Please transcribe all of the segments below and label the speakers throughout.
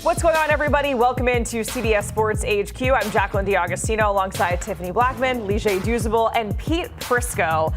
Speaker 1: What's going on, everybody? Welcome into CBS Sports HQ. I'm Jacqueline D'Agostino alongside Tiffany Blackman, Lige Douzable, and Pete Prisco.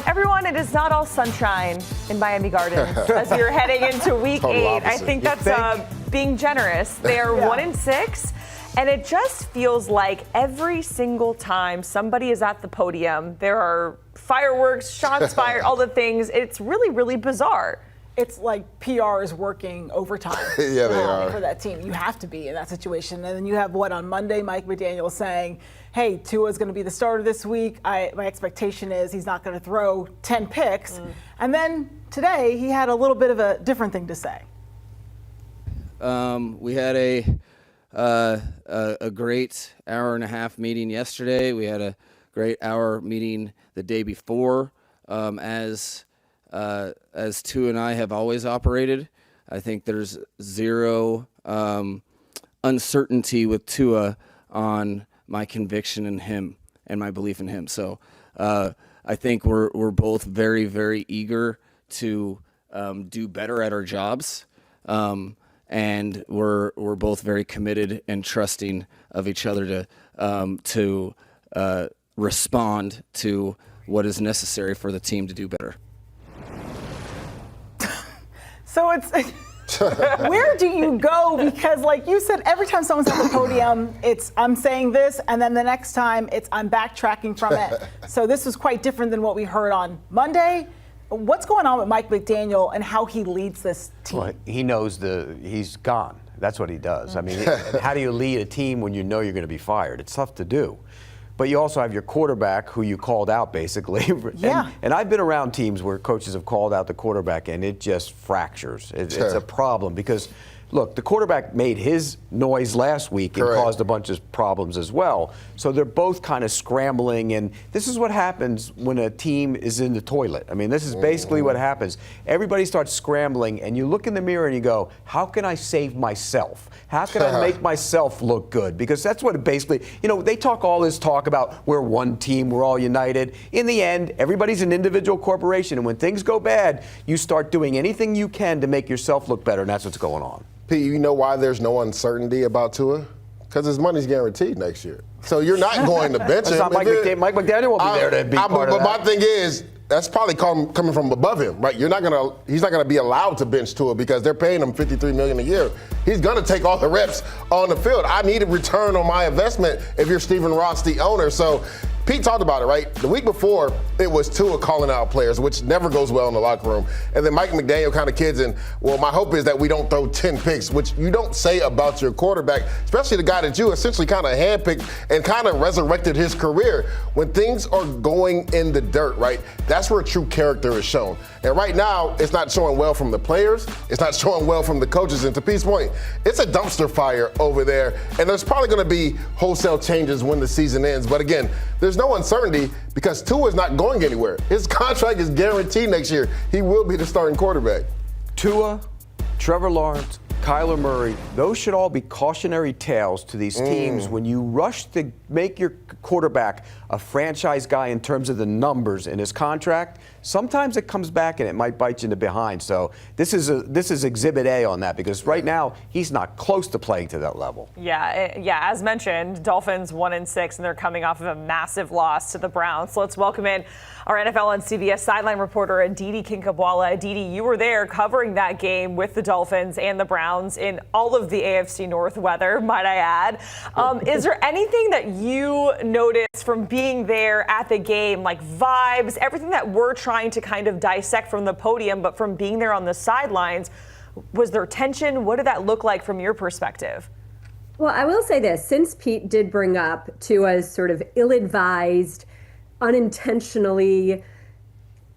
Speaker 1: Everyone, it is not all sunshine in Miami Gardens as you're heading into Week 8. Opposite. I think that's being generous. They are 1-6, and it just feels like every single time somebody is at the podium, there are fireworks, shots fired, all the things. It's really, really bizarre.
Speaker 2: It's like PR is working overtime
Speaker 3: they are.
Speaker 2: For that team. You have to be in that situation. And then you have on Monday, Mike McDaniel saying, hey, Tua's going to be the starter this week. My expectation is he's not going to throw 10 picks. And then today he had a little bit of a different thing to say.
Speaker 4: We had a great hour and a half meeting yesterday. We had a great hour meeting the day before. As Tua and I have always operated, I think there's zero uncertainty with Tua on my conviction in him and my belief in him. So I think we're both very, very eager to do better at our jobs, and we're both very committed and trusting of each other to respond to what is necessary for the team to do better.
Speaker 2: So it's where do you go? Because like you said, every time someone's at the podium, it's I'm saying this, and then the next time it's I'm backtracking from it. So this was quite different than what we heard on Monday. What's going on with Mike McDaniel and how he leads this team?
Speaker 5: Well, he knows he's gone. That's what he does. I mean, how do you lead a team when you know you're going to be fired? It's tough to do. But you also have your quarterback, who you called out, basically.
Speaker 2: Yeah.
Speaker 5: And I've been around teams where coaches have called out the quarterback, and it just fractures. It's a problem because, look, the quarterback made his noise last week and caused a bunch of problems as well. So they're both kind of scrambling, and this is what happens when a team is in the toilet. I mean, this is basically what happens. Everybody starts scrambling, and you look in the mirror and you go, how can I save myself? How can I make myself look good? Because that's what it basically, they talk all this talk about we're one team, we're all united. In the end, everybody's an individual corporation, and when things go bad, you start doing anything you can to make yourself look better, and that's what's going on.
Speaker 3: Pete, you know why there's no uncertainty about Tua? Because his money's guaranteed next year. So you're not going to bench him.
Speaker 5: Mike McDaniel will be there to be part of that.
Speaker 3: But my thing is, that's probably coming from above him, right? He's not gonna be allowed to bench Tua because they're paying him $53 million a year. He's gonna take all the reps on the field. I need a return on my investment if you're Stephen Ross, the owner. So Pete talked about it, right? The week before, it was Tua calling out players, which never goes well in the locker room. And then Mike McDaniel kind of kids in, well, my hope is that we don't throw 10 picks, which you don't say about your quarterback, especially the guy that you essentially kind of handpicked and kind of resurrected his career. When things are going in the dirt, right, that's where true character is shown. And right now, it's not showing well from the players. It's not showing well from the coaches. And to Pete's point, it's a dumpster fire over there. And there's probably going to be wholesale changes when the season ends. But again, there's no uncertainty because Tua is not going anywhere. His contract is guaranteed next year. He will be the starting quarterback.
Speaker 5: Tua, Trevor Lawrence, Kyler Murray, those should all be cautionary tales to these teams when you rush to make your quarterback a franchise guy in terms of the numbers in his contract. Sometimes it comes back and it might bite you in the behind. So this is Exhibit A on that because right now he's not close to playing to that level.
Speaker 1: Yeah. As mentioned, Dolphins 1-6, and they're coming off of a massive loss to the Browns. So let's welcome in our NFL and CBS sideline reporter Aditi Kinkhabwala. Aditi, you were there covering that game with the Dolphins and the Browns in all of the AFC North weather, might I add. Is there anything that you noticed from being there at the game, like vibes, everything that we're trying to kind of dissect from the podium, but from being there on the sidelines, was there tension? What did that look like from your perspective?
Speaker 6: Well, I will say this, since Pete did bring up Tua's sort of ill-advised, unintentionally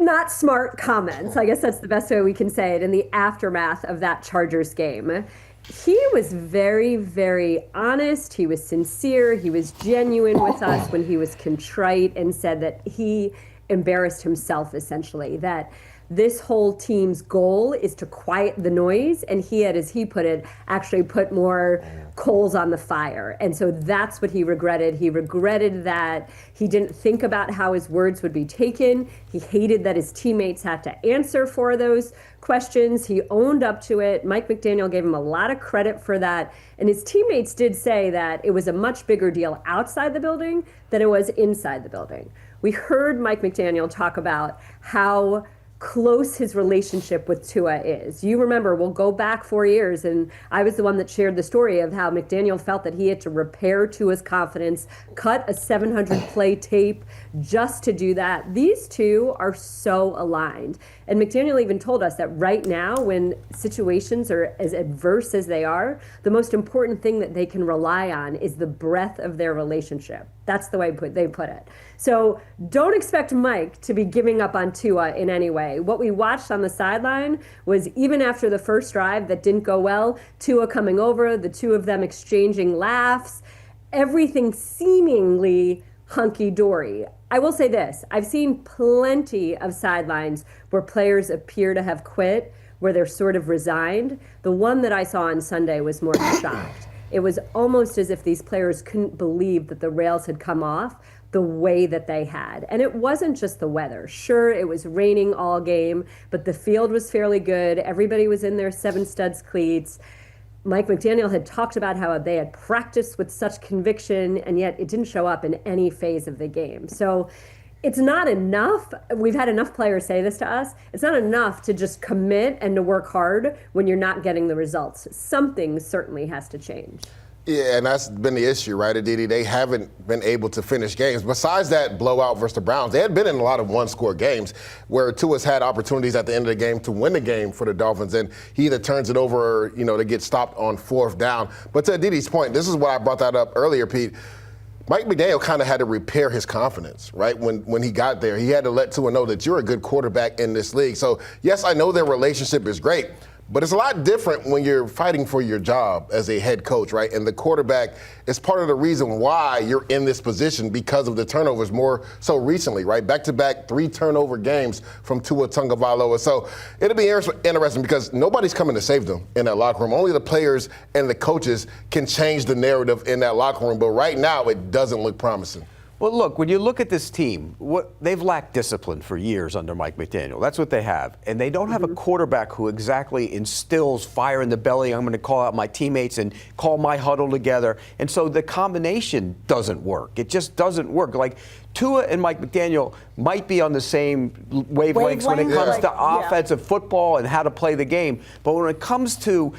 Speaker 6: not smart comments, I guess that's the best way we can say it, in the aftermath of that Chargers game. He was very, very honest. He was sincere. He was genuine with us when he was contrite and said that he embarrassed himself, essentially, that this whole team's goal is to quiet the noise, and he had, as he put it, actually put more coals on the fire. And so that's what he regretted. He regretted that he didn't think about how his words would be taken. He hated that his teammates had to answer for those questions. He owned up to it. Mike McDaniel gave him a lot of credit for that. And his teammates did say that it was a much bigger deal outside the building than it was inside the building. We heard Mike McDaniel talk about how close his relationship with Tua is. You remember, we'll go back 4 years, and I was the one that shared the story of how McDaniel felt that he had to repair Tua's confidence, cut a 700-play tape just to do that. These two are so aligned. And McDaniel even told us that right now, when situations are as adverse as they are, the most important thing that they can rely on is the breadth of their relationship. That's the way they put it. So don't expect Mike to be giving up on Tua in any way. What we watched on the sideline was, even after the first drive that didn't go well, Tua coming over, the two of them exchanging laughs, everything seemingly hunky-dory. I will say this, I've seen plenty of sidelines where players appear to have quit, where they're sort of resigned. The one that I saw on Sunday was more shocked. It was almost as if these players couldn't believe that the rails had come off the way that they had. And it wasn't just the weather. Sure, it was raining all game, but the field was fairly good. Everybody was in their 7 studs cleats. Mike McDaniel had talked about how they had practiced with such conviction, and yet it didn't show up in any phase of the game. So it's not enough. We've had enough players say this to us. It's not enough to just commit and to work hard when you're not getting the results. Something certainly has to change.
Speaker 3: Yeah, and that's been the issue, right, Aditi? They haven't been able to finish games. Besides that blowout versus the Browns, they had been in a lot of one-score games where Tua's had opportunities at the end of the game to win the game for the Dolphins, and he either turns it over or, to get stopped on 4th down. But to Aditi's point, this is why I brought that up earlier, Pete. Mike McDaniel kind of had to repair his confidence, right? When he got there, he had to let Tua know that you're a good quarterback in this league. So, yes, I know their relationship is great, but it's a lot different when you're fighting for your job as a head coach, right? And the quarterback is part of the reason why you're in this position, because of the turnovers more so recently, right? Back-to-back 3 turnover games from Tua Tagovailoa. So it'll be interesting because nobody's coming to save them in that locker room. Only the players and the coaches can change the narrative in that locker room. But right now, it doesn't look promising.
Speaker 5: Well, look, when you look at this team, they've lacked discipline for years under Mike McDaniel. That's what they have. And they don't have a quarterback who exactly instills fire in the belly. I'm going to call out my teammates and call my huddle together. And so the combination doesn't work. It just doesn't work. Like, Tua and Mike McDaniel might be on the same wavelengths when it comes to offensive football and how to play the game. But when it comes to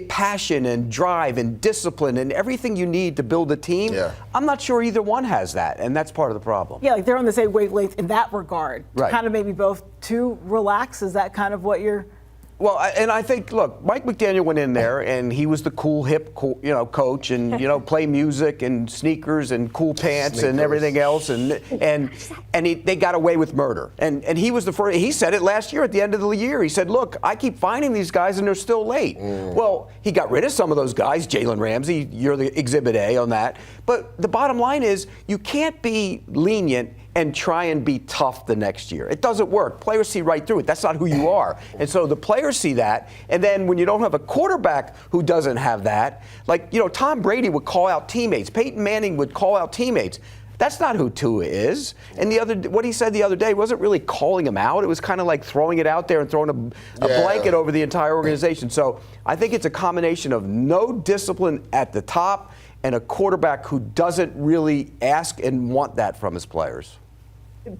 Speaker 5: passion and drive and discipline and everything you need to build a team, I'm not sure either one has that. And that's part of the problem.
Speaker 2: Yeah, like they're on the same wavelength in that regard.
Speaker 5: Right.
Speaker 2: Kind of maybe both too relaxed. Is that kind of what you're...
Speaker 5: Well, and I think, look, Mike McDaniel went in there and he was the cool, hip, coach, and play music and sneakers and cool pants and everything else, and they got away with murder. And he was the first. He said it last year at the end of the year. He said, "Look, I keep finding these guys and they're still late." Well, he got rid of some of those guys. Jalen Ramsey, you're the Exhibit A on that. But the bottom line is, you can't be lenient and try and be tough the next year. It doesn't work. Players see right through it. That's not who you are. And so the players see that. And then when you don't have a quarterback who doesn't have that, like, Tom Brady would call out teammates. Peyton Manning would call out teammates. That's not who Tua is. And what he said the other day wasn't really calling him out. It was kind of like throwing it out there and throwing a blanket over the entire organization. So I think it's a combination of no discipline at the top and a quarterback who doesn't really ask and want that from his players.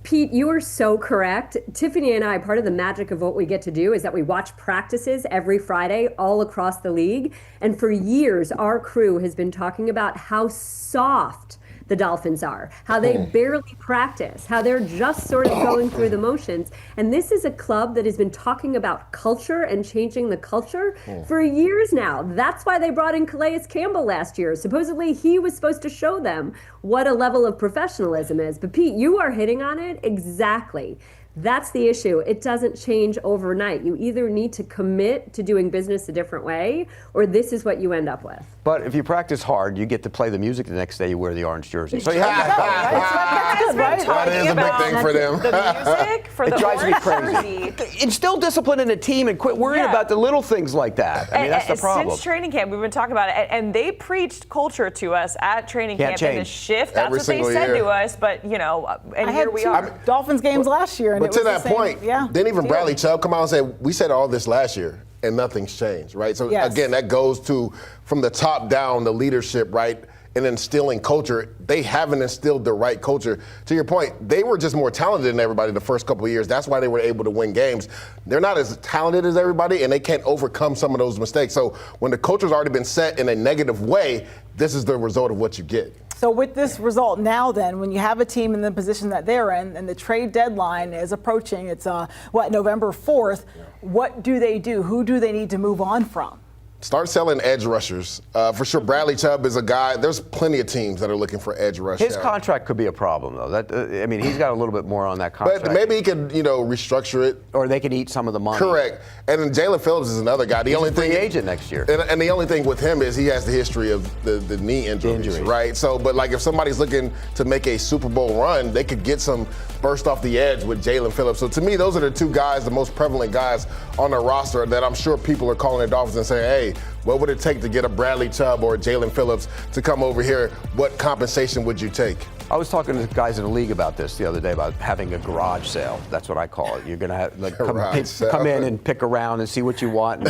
Speaker 6: Pete, you are so correct. Tiffany and I, part of the magic of what we get to do is that we watch practices every Friday all across the league. And for years, our crew has been talking about how soft the Dolphins are, how they barely practice, how they're just sort of going through the motions. And this is a club that has been talking about culture and changing the culture for years now. That's why they brought in Calais Campbell last year. Supposedly he was supposed to show them what a level of professionalism is. But Pete, you are hitting on it exactly. That's the issue. It doesn't change overnight. You either need to commit to doing business a different way, or this is what you end up with.
Speaker 5: But if you practice hard, you get to play the music the next day you wear the orange jersey. So you have that.
Speaker 1: guys been
Speaker 2: right?
Speaker 1: talking
Speaker 3: That is a big
Speaker 1: about
Speaker 3: thing for them.
Speaker 1: the music for the
Speaker 5: It drives me
Speaker 1: orange
Speaker 5: crazy.
Speaker 1: jersey.
Speaker 5: Instill discipline in the team and quit worrying
Speaker 1: Yeah.
Speaker 5: about the little things like that. I mean, that's the problem.
Speaker 1: Since training camp, we've been talking about it, and they preached culture to us at training
Speaker 5: Can't
Speaker 1: camp and the
Speaker 5: change.
Speaker 1: shift. That's
Speaker 3: Every
Speaker 1: what they
Speaker 3: single
Speaker 1: said
Speaker 3: year.
Speaker 1: to us, but and
Speaker 2: I
Speaker 1: here
Speaker 2: had
Speaker 1: we
Speaker 2: two
Speaker 1: are.
Speaker 2: Dolphins games last year, and
Speaker 3: But
Speaker 2: it
Speaker 3: to
Speaker 2: was
Speaker 3: that
Speaker 2: the same,
Speaker 3: point,
Speaker 2: yeah.
Speaker 3: didn't even
Speaker 2: deal.
Speaker 3: Bradley Chubb come out and say, we said all this last year and nothing's changed, right? So
Speaker 2: Yes.
Speaker 3: again, that goes to from the top down, the leadership, right? And instilling culture. They haven't instilled the right culture. To your point, they were just more talented than everybody the first couple of years. That's why they were able to win games. They're not as talented as everybody, and they can't overcome some of those mistakes. So when the culture's already been set in a negative way, this is the result of what you get.
Speaker 2: So with this result now then, when you have a team in the position that they're in and the trade deadline is approaching, it's November 4th, what do they do? Who do they need to move on from?
Speaker 3: Start selling edge rushers. For sure, Bradley Chubb is a guy. There's plenty of teams that are looking for edge rushers.
Speaker 5: His contract could be a problem, though. I mean, he's got a little bit more on that contract.
Speaker 3: But maybe he could, restructure it.
Speaker 5: Or they could eat some of the money.
Speaker 3: Correct. And then Jalen Phillips is another guy.
Speaker 5: He's a free agent next year.
Speaker 3: And the only thing with him is he has the history of the knee injuries, right? So, but like if somebody's looking to make a Super Bowl run, they could get some burst off the edge with Jalen Phillips. So to me, those are the two guys, the most prevalent guys on the roster that I'm sure people are calling the Dolphins and saying, hey, what would it take to get a Bradley Chubb or a Jalen Phillips to come over here? What compensation would you take?
Speaker 5: I was talking to guys in the league about this the other day, about having a garage sale. That's what I call it. You're going to have come in and pick around and see what you want.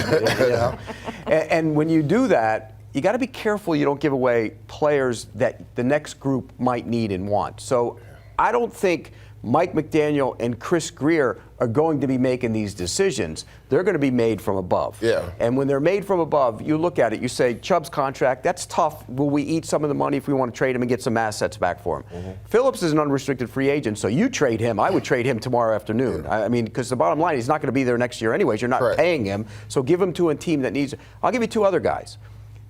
Speaker 5: And when you do that, you got to be careful you don't give away players that the next group might need and want. So I don't think Mike McDaniel and Chris Greer are going to be making these decisions. They're going to be made from above.
Speaker 3: Yeah.
Speaker 5: And when they're made from above, you look at it, you say, Chubb's contract, that's tough. Will we eat some of the money if we want to trade him and get some assets back for him? Mm-hmm. Phillips is an unrestricted free agent, so you trade him. I would trade him tomorrow afternoon. Yeah. I mean, because the bottom line, he's not going to be there next year anyways. You're not paying him, so give him to a team that needs it. I'll give you two other guys.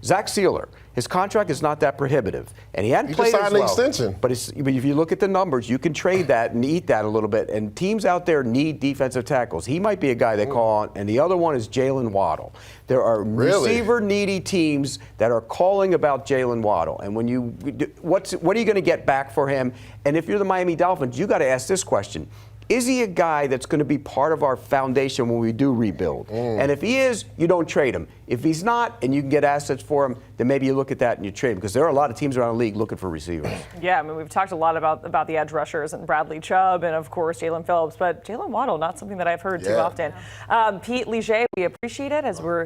Speaker 5: Zach Sealer, his contract is not that prohibitive, and he hadn't played as well.
Speaker 3: He just signed an extension.
Speaker 5: But if you look at the numbers, you can trade that and eat that a little bit. And teams out there need defensive tackles. He might be a guy they call on, and the other one is Jalen Waddle. There are receiver-needy teams that are calling about Jalen Waddle. And when what are you going to get back for him? And if you're the Miami Dolphins, you got to ask this question. Is he a guy that's going to be part of our foundation when we do rebuild? And if he is, you don't trade him. If he's not, and you can get assets for him, then maybe you look at that and you trade him, because there are a lot of teams around the league looking for receivers.
Speaker 1: Yeah, I mean, we've talked a lot about the edge rushers and Bradley Chubb and, of course, Jalen Phillips, but Jalen Waddle, not something that I've heard too often. Pete Ligier, we appreciate it as we're,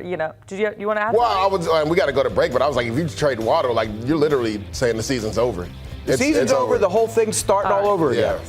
Speaker 1: did you want to add
Speaker 3: Well, we got to go to break, but I was like, if you trade Waddle, like, you're literally saying the season's over.
Speaker 5: The season's over, the whole thing's starting all over again.